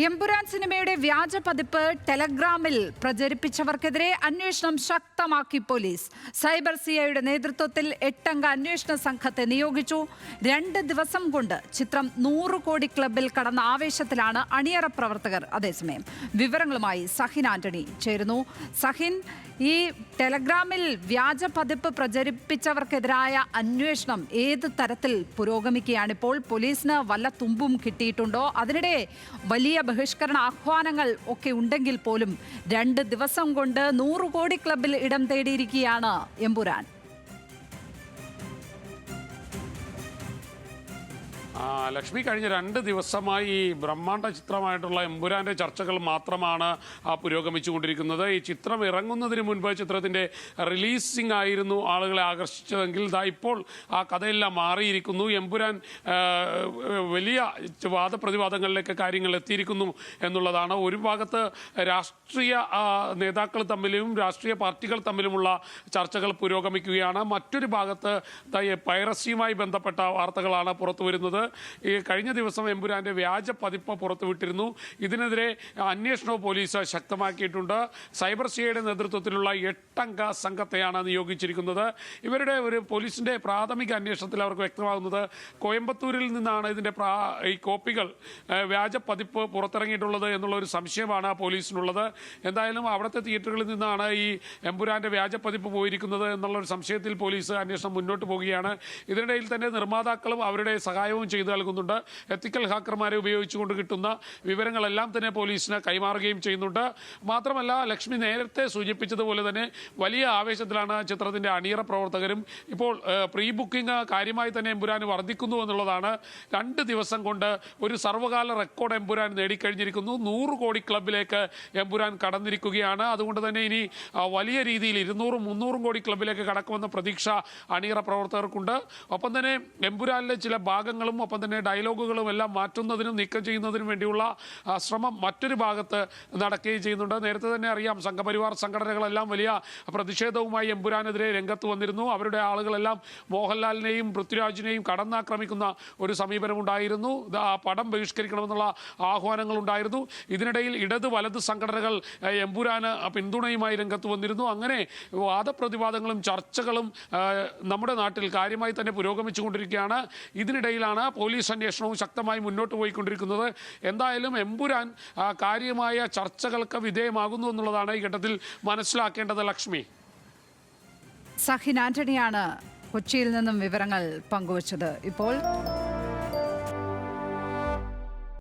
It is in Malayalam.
എമ്പുരാൻ സിനിമയുടെ വ്യാജ പതിപ്പ് ടെലഗ്രാമിൽ പ്രചരിപ്പിച്ചവർക്കെതിരെ അന്വേഷണം ശക്തമാക്കി പോലീസ്. സൈബർ സിഐയുടെ നേതൃത്വത്തിൽ 8-അംഗ അന്വേഷണ സംഘത്തെ നിയോഗിച്ചു. 2 ദിവസം കൊണ്ട് ചിത്രം 100 കോടി ക്ലബിൽ കടന്ന ആവേശത്തിലാണ് അണിയറ പ്രവർത്തകർ. അതേസമയം വിവരങ്ങളുമായി സഹിൻ ആന്റണി ചേരുന്നു. സഹിൻ, ഈ ടെലഗ്രാമിൽ വ്യാജ പതിപ്പ് പ്രചരിപ്പിച്ചവർക്കെതിരായ അന്വേഷണം ഏത് തരത്തിൽ പുരോഗമിക്കുകയാണിപ്പോൾ? പോലീസിന് വല്ല തുമ്പും കിട്ടിയിട്ടുണ്ടോ? അതിനിടെ വലിയ ബഹിഷ്കരണ ആഹ്വാനങ്ങൾ ഒക്കെ ഉണ്ടെങ്കിൽ പോലും 2 ദിവസം കൊണ്ട് 100 കോടി ക്ലബിൽ ഇടം തേടിയിരിക്കുകയാണ് എമ്പുരാൻ. ലക്ഷ്മി, കഴിഞ്ഞ 2 ദിവസമായി ഈ ബ്രഹ്മാണ്ഡ ചിത്രമായിട്ടുള്ള എമ്പുരാന്റെ ചർച്ചകൾ മാത്രമാണ് പുരോഗമിച്ചുകൊണ്ടിരിക്കുന്നത്. ഈ ചിത്രം ഇറങ്ങുന്നതിന് മുൻപ് ചിത്രത്തിന്റെ റിലീസിംഗ് ആയിരുന്നു ആളുകളെ ആകർഷിച്ചതെങ്കിൽ ഇപ്പോൾ ആ കഥയെല്ലാം മാറിയിരിക്കുന്നു. എമ്പുരാൻ വലിയ വാദപ്രതിവാദങ്ങളിലേക്ക് കാര്യങ്ങൾ എത്തിയിരിക്കുന്നു എന്നുള്ളതാണ്. ഒരു ഭാഗത്ത് രാഷ്ട്രീയ നേതാക്കൾ തമ്മിലും രാഷ്ട്രീയ പാർട്ടികൾ തമ്മിലുമുള്ള ചർച്ചകൾ പുരോഗമിക്കുകയാണ്. മറ്റൊരു ഭാഗത്ത് പൈറസിയുമായി ബന്ധപ്പെട്ട വാർത്തകളാണ് പുറത്തു വരുന്നത്. ഈ കഴിഞ്ഞ ദിവസം എമ്പുരാന്റെ വ്യാജ പതിപ്പ് പുറത്തുവിട്ടിരുന്നു. ഇതിനെതിരെ അന്വേഷണവും പോലീസ് ശക്തമാക്കിയിട്ടുണ്ട്. സൈബർ സിഐയുടെ നേതൃത്വത്തിലുള്ള 8-അംഗ സംഘത്തെയാണ് നിയോഗിച്ചിരിക്കുന്നത്. ഇവരുടെ ഒരു പോലീസിന്റെ പ്രാഥമിക അന്വേഷണത്തിൽ അവർക്ക് വ്യക്തമാകുന്നത് കോയമ്പത്തൂരിൽ നിന്നാണ് ഇതിന്റെ ഈ കോപ്പികൾ വ്യാജ പതിപ്പ് പുറത്തിറങ്ങിയിട്ടുള്ളത് എന്നുള്ള ഒരു സംശയമാണ് പോലീസിനുള്ളത്. എന്തായാലും അവിടുത്തെ തിയേറ്ററുകളിൽ നിന്നാണ് ഈ എമ്പുരാന്റെ വ്യാജ പതിപ്പ് പോയിരിക്കുന്നത് എന്നുള്ള ഒരു സംശയത്തിൽ പോലീസ് അന്വേഷണം മുന്നോട്ട് പോവുകയാണ്. ഇതിനിടയിൽ തന്നെ നിർമ്മാതാക്കളും അവരുടെ സഹായവും ചെയ്തു നൽകുന്നുണ്ട്. എത്തിക്കൽ ഹാക്കർമാരെ ഉപയോഗിച്ചുകൊണ്ട് കിട്ടുന്ന വിവരങ്ങളെല്ലാം തന്നെ പോലീസിന് കൈമാറുകയും ചെയ്യുന്നുണ്ട്. മാത്രമല്ല, ലക്ഷ്മി നേരത്തെ സൂചിപ്പിച്ചതുപോലെ തന്നെ വലിയ ആവേശത്തിലാണ് ചിത്രത്തിന്റെ അണിയറ പ്രവർത്തകരും. ഇപ്പോൾ പ്രീ ബുക്കിംഗ് കാര്യമായി തന്നെ എമ്പുരാൻ വർദ്ധിക്കുന്നു എന്നുള്ളതാണ്. 2 ദിവസം കൊണ്ട് ഒരു സർവ്വകാല റെക്കോർഡ് എമ്പുരാൻ നേടിക്കഴിഞ്ഞിരിക്കുന്നു. 100 കോടി ക്ലബിലേക്ക് എമ്പുരാൻ കടന്നിരിക്കുകയാണ്. അതുകൊണ്ട് തന്നെ ഇനി വലിയ രീതിയിൽ 200-300 കോടി ക്ലബിലേക്ക് കടക്കുമെന്ന പ്രതീക്ഷ അണിയറ പ്രവർത്തകർക്കുണ്ട്. ഒപ്പം തന്നെ എമ്പുരാനിലെ ചില ഭാഗങ്ങളും ഒപ്പം തന്നെ ഡയലോഗുകളും എല്ലാം മാറ്റുന്നതിനും നീക്കം ചെയ്യുന്നതിനും വേണ്ടിയുള്ള ശ്രമം മറ്റൊരു ഭാഗത്ത് നടക്കുകയും ചെയ്യുന്നുണ്ട്. നേരത്തെ തന്നെ അറിയാം, സംഘപരിവാർ സംഘടനകളെല്ലാം വലിയ പ്രതിഷേധവുമായി എമ്പുരാനെതിരെ രംഗത്ത് വന്നിരുന്നു. അവരുടെ ആളുകളെല്ലാം മോഹൻലാലിനെയും പൃഥ്വിരാജിനെയും കടന്നാക്രമിക്കുന്ന ഒരു സമീപനമുണ്ടായിരുന്നു. പടം ബഹിഷ്കരിക്കണമെന്നുള്ള ആഹ്വാനങ്ങളുണ്ടായിരുന്നു. ഇതിനിടയിൽ ഇടത് വലത് സംഘടനകൾ എമ്പുരാന് പിന്തുണയുമായി രംഗത്ത് വന്നിരുന്നു. അങ്ങനെ വാദപ്രതിവാദങ്ങളും ചർച്ചകളും നമ്മുടെ നാട്ടിൽ കാര്യമായി തന്നെ പുരോഗമിച്ചുകൊണ്ടിരിക്കുകയാണ്. ഇതിനിടയിലാണ് പോലീസ് അന്വേഷണവും ശക്തമായി മുന്നോട്ട് പോയിക്കൊണ്ടിരിക്കുന്നത്. എന്തായാലും എമ്പുരാൻ കാര്യമായ ചർച്ചകൾക്ക് വിധേയമാകുന്നു എന്നുള്ളതാണ് ഈ ഘട്ടത്തിൽ മനസ്സിലാക്കേണ്ടത്. ലക്ഷ്മി, സഹിൻ ആന്റണിയാണ് കൊച്ചിയിൽ നിന്നും വിവരങ്ങൾ പങ്കുവച്ചത്. ഇപ്പോൾ